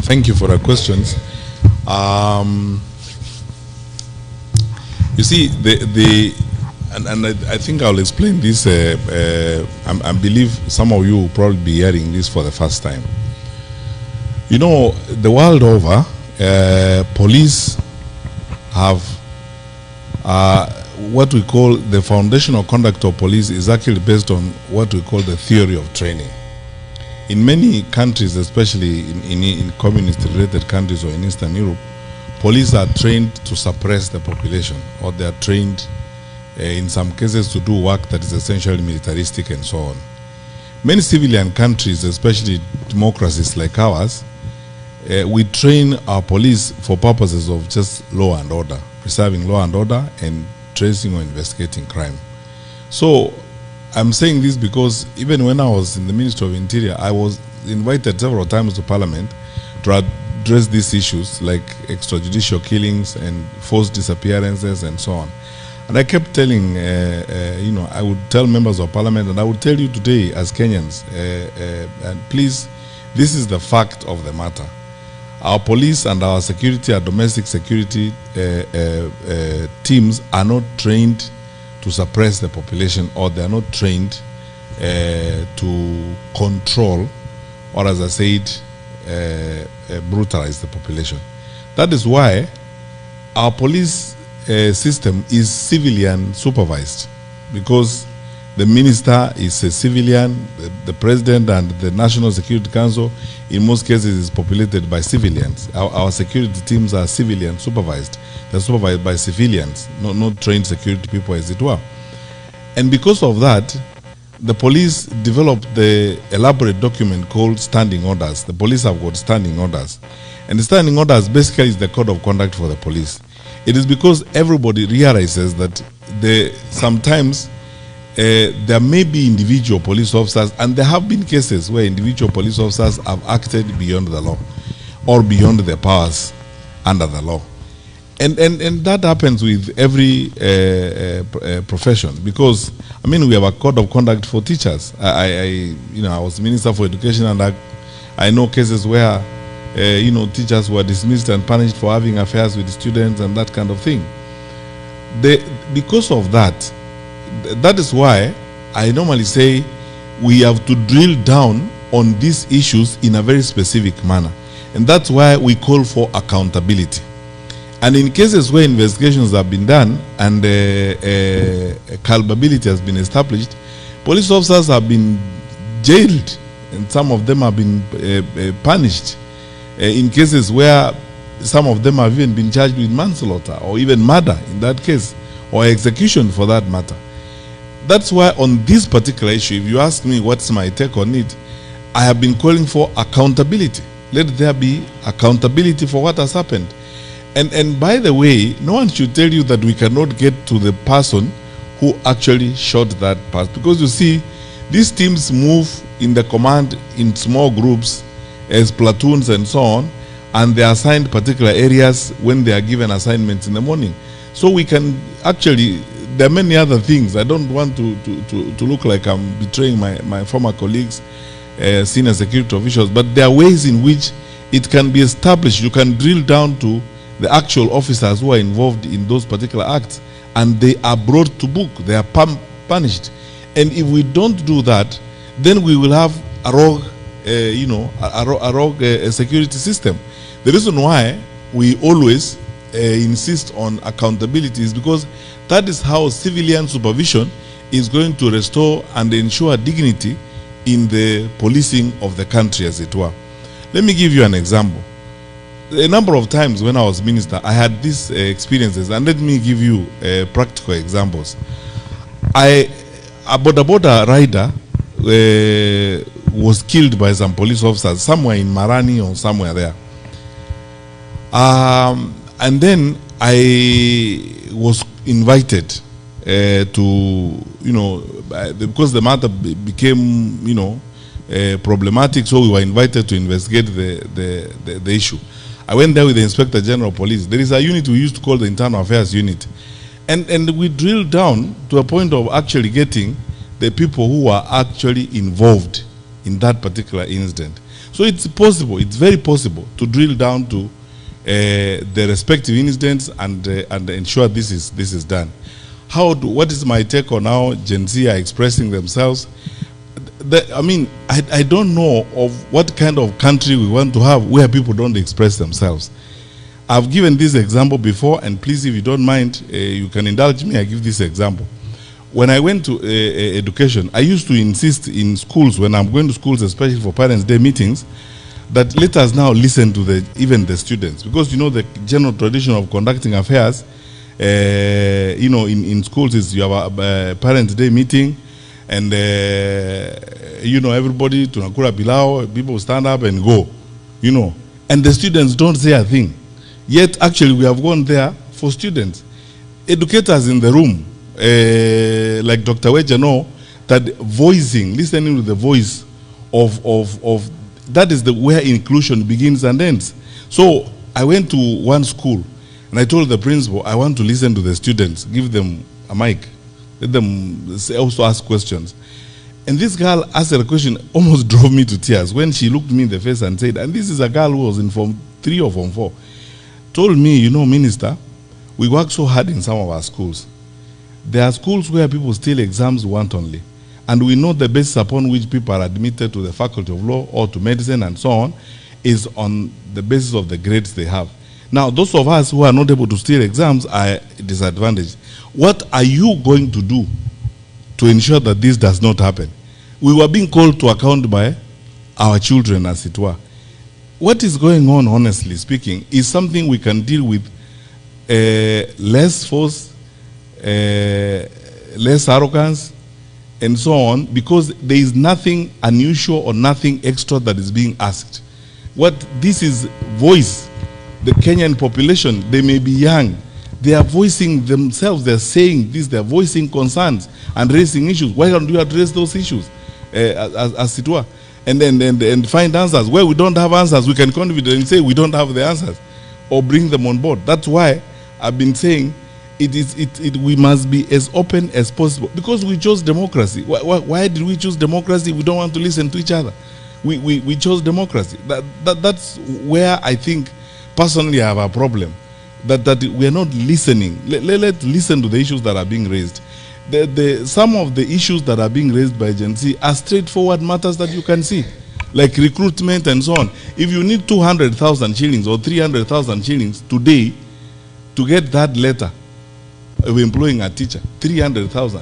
Thank you for the questions. You see, I think I'll explain this. I believe some of you will probably be hearing this for the first time. You know, the world over, police have what we call the foundational conduct of police is actually based on what we call the theory of training. In many countries, especially in communist-related countries or in Eastern Europe, police are trained to suppress the population, or they are trained in some cases to do work that is essentially militaristic and so on. Many civilian countries, especially democracies like ours, we train our police for purposes of just law and order, preserving law and order and tracing or investigating crime. So I'm saying this because even when I was in the Ministry of Interior, I was invited several times to Parliament to address these issues like extrajudicial killings and forced disappearances and so on. And I kept telling, you know, I would tell members of Parliament, and I would tell you today as Kenyans, and please, this is the fact of the matter. Our police and our security, our domestic security teams are not trained to suppress the population, or they are not trained to control, or as I said, brutalize the population. That is why our police system is civilian supervised, because the minister is a civilian, the president and the National Security Council in most cases is populated by civilians. Our security teams are civilian supervised. They're supervised by civilians, not trained security people as it were. And because of that, the police developed the elaborate document called standing orders. The police have got standing orders. And the standing orders basically is the code of conduct for the police. It is because everybody realizes that sometimes there may be individual police officers, and there have been cases where individual police officers have acted beyond the law or beyond their powers under the law. And that happens with every profession, because I mean, we have a code of conduct for teachers. I was Minister for Education, and I know cases where teachers were dismissed and punished for having affairs with students and that kind of thing. Because of that, that is why I normally say we have to drill down on these issues in a very specific manner. And that's why we call for accountability. And in cases where investigations have been done and culpability has been established, police officers have been jailed, and some of them have been punished. In cases where some of them have even been charged with manslaughter or even murder in that case, or execution for that matter. That's why on this particular issue, if you ask me what's my take on it, I have been calling for accountability. Let there be accountability for what has happened. And by the way, no one should tell you that we cannot get to the person who actually shot that person, because you see, these teams move in the command in small groups as platoons and so on, and they are assigned particular areas when they are given assignments in the morning. So we can actually, there are many other things. I don't want to look like I'm betraying my former colleagues, senior security officials, but there are ways in which it can be established. You can drill down to the actual officers who are involved in those particular acts, and they are brought to book. They are punished. And if we don't do that, then we will have a rogue, security system. The reason why we always insist on accountability is because that is how civilian supervision is going to restore and ensure dignity in the policing of the country, as it were. Let me give you an example. A number of times when I was minister, I had these experiences, and let me give you practical examples. A boda rider was killed by some police officers somewhere in Marani or somewhere there. And then I was invited to, because the matter became, problematic, so we were invited to investigate the issue. I went there with the Inspector General of Police. There is a unit we used to call the Internal Affairs Unit. And we drilled down to a point of actually getting the people who were actually involved in that particular incident. So it's possible, it's very possible to drill down to the respective incidents and ensure this is done. What is my take on how Gen Z are expressing themselves? I don't know of what kind of country we want to have where people don't express themselves. I've given this example before, and please, if you don't mind, you can indulge me. I give this example. When I went to education, I used to insist in schools, when I'm going to schools, especially for Parents' Day meetings, that let us now listen to even the students, because the general tradition of conducting affairs, in schools is you have a Parents' Day meeting, and everybody tunakula pilau, people stand up and go, and the students don't say a thing. Yet actually we have gone there for students. Educators in the room, like Dr. Weja know, that listening to the voice of that is where inclusion begins and ends. So I went to one school and I told the principal, I want to listen to the students, give them a mic, let them also ask questions. And this girl asked a question, almost drove me to tears when she looked me in the face and said, and this is a girl who was in Form 3 or Form 4, told me, Minister, we work so hard in some of our schools. There are schools where people steal exams wantonly. And we know the basis upon which people are admitted to the Faculty of Law or to medicine and so on is on the basis of the grades they have. Now, those of us who are not able to steal exams are disadvantaged. What are you going to do to ensure that this does not happen? We were being called to account by our children, as it were. What is going on, honestly speaking, is something we can deal with less force, less arrogance, and so on, because there is nothing unusual or nothing extra that is being asked. What this is voice, the Kenyan population, they may be young, they are voicing themselves, they're saying this, they're voicing concerns and raising issues. Why don't you address those issues, as it were? And then find answers. Where we don't have answers, we can confidently say we don't have the answers, or bring them on board. That's why I've been saying we must be as open as possible, because we chose democracy. Why did we choose democracy? We don't want to listen to each other. We chose democracy. That's where I think personally I have a problem, that we are not listening. Let's listen to the issues that are being raised. Some of the issues that are being raised by Gen Z are straightforward matters that you can see, like recruitment and so on. If you need 200,000 shillings or 300,000 shillings today to get that letter of employing a teacher, 300,000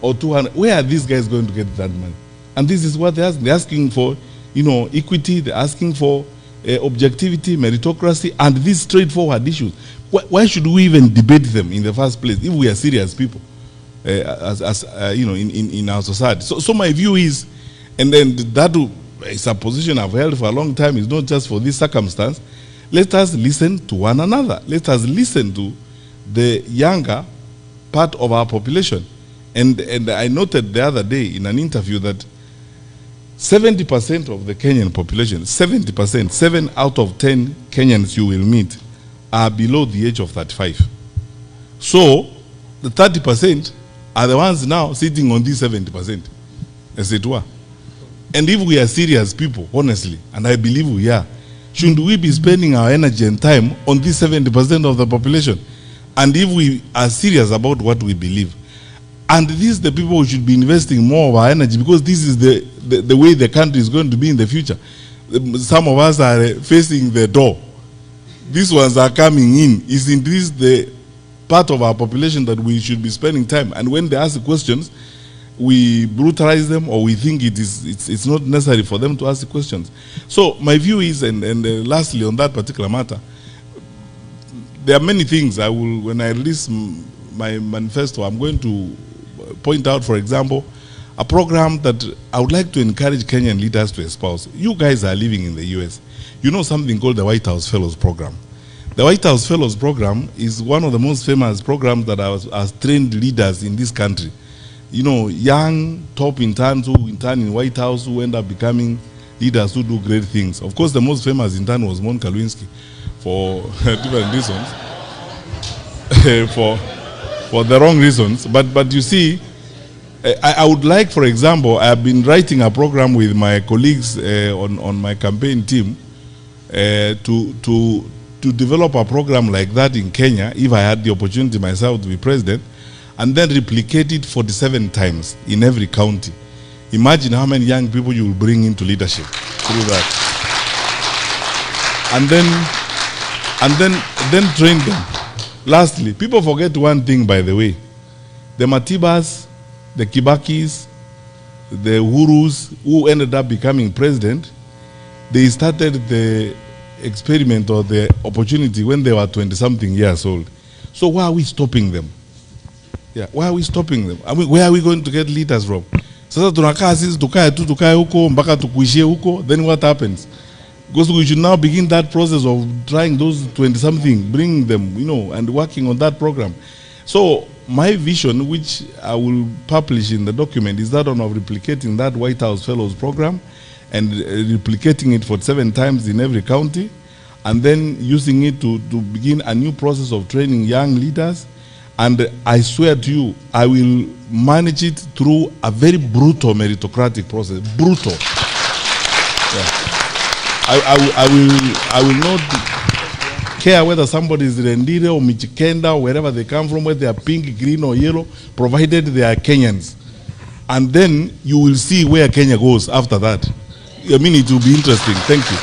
or 200, where are these guys going to get that money? And this is what they're asking. They're asking for, equity. They're asking for objectivity, meritocracy, and these straightforward issues. Why should we even debate them in the first place if we are serious people, in our society? So my view is, and then that is a position I've held for a long time. It's not just for this circumstance. Let us listen to one another. Let us listen to the younger part of our population. And I noted the other day in an interview that 70% of the Kenyan population, 70%, 7 out of 10 Kenyans you will meet are below the age of 35. So the 30% are the ones now sitting on this 70%, as it were. And if we are serious people, honestly, and I believe we are, shouldn't we be spending our energy and time on this 70% of the population? And if we are serious about what we believe, and these are the people who should be investing more of our energy, because this is the way the country is going to be in the future. Some of us are facing the door. These ones are coming in. Isn't this the part of our population that we should be spending time? And when they ask questions, we brutalize them, or we think it's not necessary for them to ask questions. So my view is, and lastly on that particular matter, there are many things I will, when I release my manifesto, I'm going to point out, for example, a program that I would like to encourage Kenyan leaders to espouse. You guys are living in the US. You know something called the White House Fellows Program. The White House Fellows Program is one of the most famous programs that has trained leaders in this country. Young top interns who intern in White House, who end up becoming leaders who do great things. Of course, the most famous intern was Monica Lewinsky, for different reasons, for the wrong reasons. But you see, I would like, for example, I have been writing a program with my colleagues on my campaign team to develop a program like that in Kenya, if I had the opportunity myself to be president, and then replicate it 47 times in every county. Imagine how many young people you will bring into leadership through that. And then train them. Lastly, people forget one thing, by the way. The Matibas, the Kibakis, the Uhurus who ended up becoming president, they started the experiment or the opportunity when they were 20-something years old. So why are we stopping them? Yeah, why are we stopping them? I mean, where are we going to get leaders from? Sasa tunakaa sisi tukae huko mpaka tukuishie huko, then what happens? Because we should now begin that process of trying those 20-something, bringing them, you know, and working on that program. So my vision, which I will publish in the document, is that one of replicating that White House Fellows program and replicating it for 7 times in every county, and then using it to begin a new process of training young leaders. And I swear to you, I will manage it through a very brutal meritocratic process. Brutal. Yeah. I will not care whether somebody is Rendire or Michikenda or wherever they come from, whether they are pink, green or yellow, provided they are Kenyans. And then you will see where Kenya goes after that. I mean, it will be interesting. Thank you.